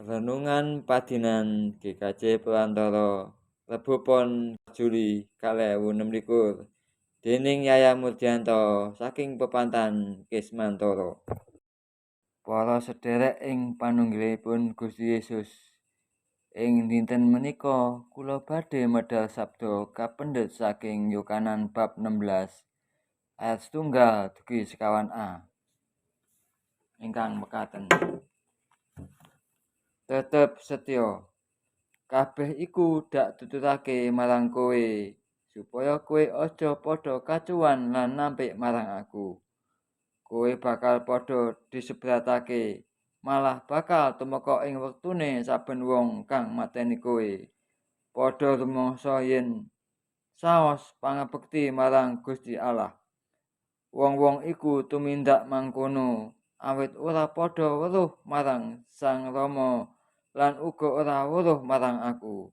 Renungan Padinan GKJ Perantara Rebo Pon Juli 2026 déning Yaya Murdianto saking Pepantan Kismantoro. Para sedherek ing panunggilipun Gusti Yesus, ing dinten menika kula badhe medal sabda kapendhet saking Yohanes bab 16 ayat 1 dugi 50a ingkang mekaten. Tetep setya. Kabeh iku dak tuturake marang kowe, supaya kowe aja padha kacuwan lan nampik marang aku. Kowe bakal padha disebratake, malah bakal tumeka ing wektune saben wong kang mateni kowe. Padha rumangsa yen saos pangabekti marang Gusti Allah. Wong-wong iku tumindak mangkono, awit ora padha weruh marang Sang Rama lan uga ora weruh marang aku.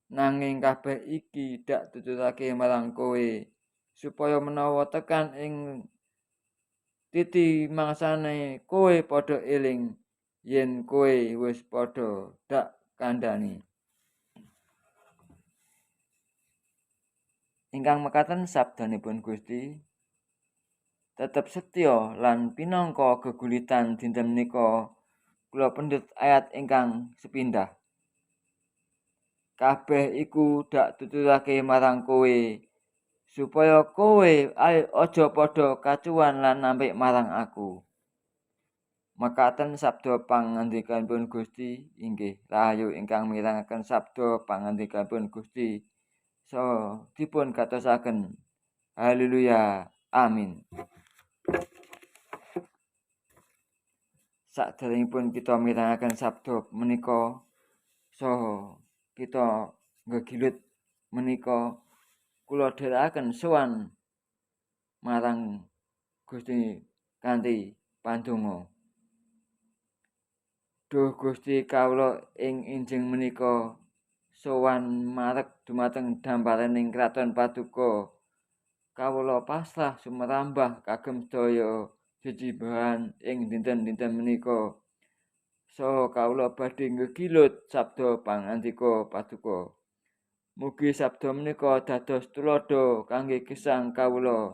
Nanging kabeh iki dak tuturake marang kowe, supaya menawa tekan ing titi mangsane kowe padha eling yen kowe wis padha dak kandhani. Ingkang mekaten sabdanipun Gusti, tetep setya lan pinangka gegulitan dinten menika kula pendhet ayat ingkang sepindah. Kabeh iku dak tuturake marang kowe, supaya kowe aja padha kacuwan lan nampik marang aku. Mekaten sabda pangandikanipun Gusti, inggih rahayu ingkang mirengaken sabda pangandikanipun Gusti saha dipun gatosaken. Haleluya. Amin. Saderengipun kita mirengaken sabda menika saha kita ngegilut menika, kula dherekaken sowan marang Gusti kanthi pandonga. Duh Gusti, kawula ing injing menika sowan marek dumateng damparening kraton Paduka. Kawula pasrah sumrambah kagem sedaya jejibahan ing dinten-dinten menika. Saha kawula badhe ngegilut sabda pangandika Paduka. Mugi sabda menika dados tuladha kangge gesang kawula.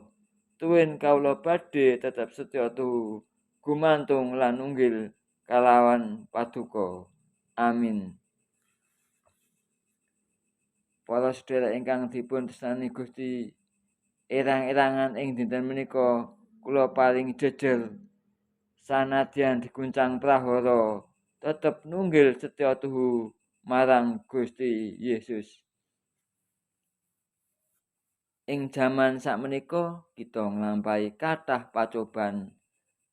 Tuwin kawula badhe tetep setya tuhu gumantung lan unggil kalawan Paduka. Amin. Para sedherek ingkang dipun tresnani Gusti, erang-erangan ing dinten menika kula paring jejer sanadyan diguncang prahara tetep nunggil setya tuhu marang Gusti Yesus. Ing jaman sakmenika kita nglampahi kathah pacoban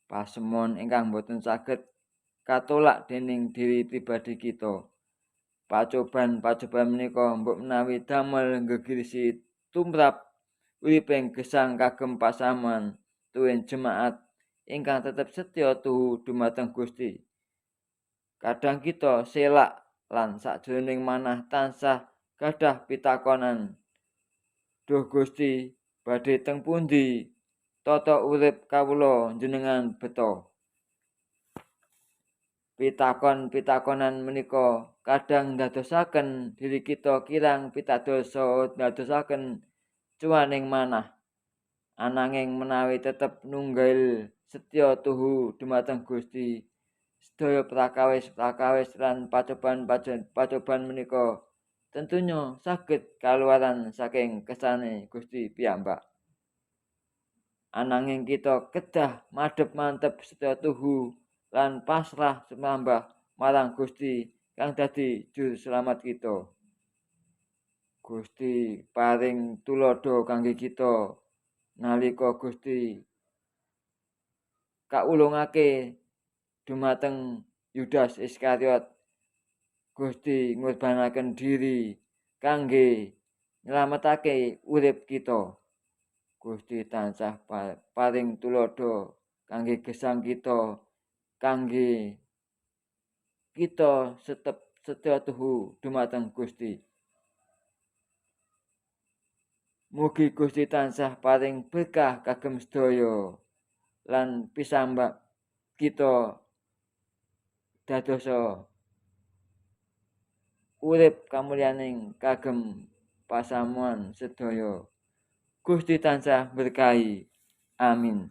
pasemon ingkang boten saged katolak dening diri pribadi kita. Pacoban menika mbok menawi damel nggegirisi tumrap uriping gesang kagem pasaman tuwin jemaat ingkang tetep setya tuhu dumateng Gusti. Kadang kita selak lan sakjroning manah tansah gadah pitakonan. Duh Gusti, badhe teng pundi tata urip kawula njenengan beta? Pitakon-pitakonan menika kadang ndadosaken diri kita kirang pitados saha ndadosaken cuwaning manah. Ananging menawi tetep nunggil setya tuhu dumateng Gusti, sedaya prakawis-prakawis lan pacoban menika tentunya saged kaluaran saking kersane Gusti piyambak. Ananging kita kedah madhep mantep setya tuhu lan pasrah sumrambah marang Gusti kang dadi juru slamet kita. Gusti paring tuladha kangge kita nalika Gusti kaulungake dumateng Yudas Iskariot. Gusti ngurbanaken diri kangge nyelametake urip kita. Gusti tansah paring tuladha kangge gesang kita, kangge kita setya tuhu dumateng Gusti. Mugi Gusti tansah paring berkah kagem sedaya lan pisambak kita dadosa urip kamulyaning kagem pasamuan sedaya. Gusti tansah berkahi. Amin.